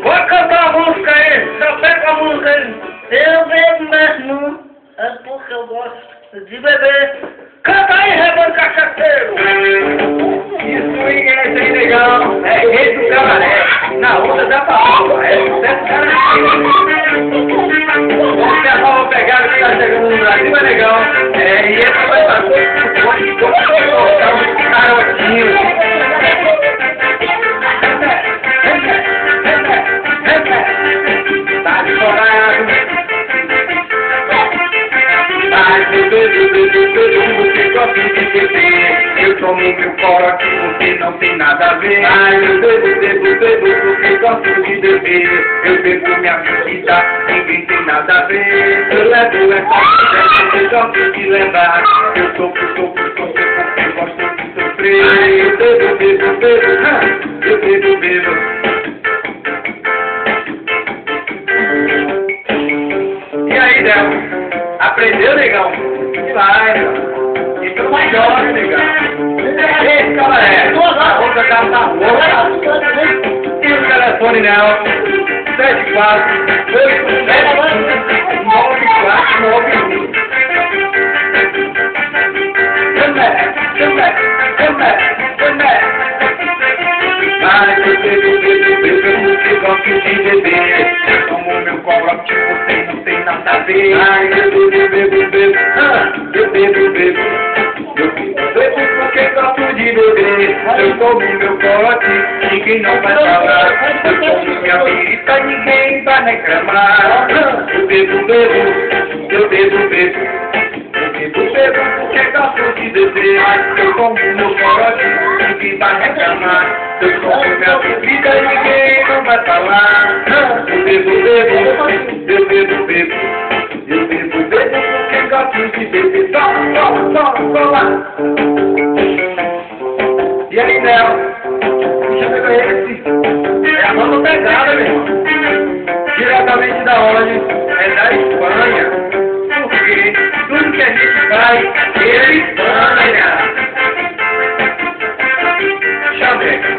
Pode cantar a música aí, já pega a música aí. Eu bebo mesmo, é porque eu gosto de beber. Canta aí, Rebando Cachaceiro. Isso aí, legal. É rei do cabaré. Na onda da palavra. É sucesso garantido. Vamos pegar uma pegada que tá chegando no Brasil, é legal. E esse vai pra todos os carotinhos. Tá de coragem. Você gosta de beber. Eu tomo meu corote, você não tem nada a ver. Eu bebo, porque gosto de beber. Eu bebo minha bebida, ninguém tem nada a ver. Eu levo essa você gosta de levar. Eu sofro, porque gosto de sofrer. Eu bebo. E aí, Del? Aprendeu, negão? Vai, meu. Isso não vai jogar, negão. Esse cabaré. A outra tá na boca. E o telefone, não. 74 9491. Mas eu bebo, porque gosto de beber. Eu tomo meu corote, você não tem nada a ver. Eu bebo porque gosto de beber. Eu tomo meu corote, ninguém não vai falar. Eu tomo minha birita, ninguém vai reclamar. Eu bebo porque gosto de beber. Eu tomo meu corote, ninguém vai reclamar. Eu tomo minha bebida, ninguém não vai falar. Eu bebo porque gosto de beber. Toma. E aí, Nel? Deixa eu ver esse. É a nova pegada, meu irmão. Diretamente da onde? É da Espanha. Porque tudo que a gente faz é Espanha. Chameca.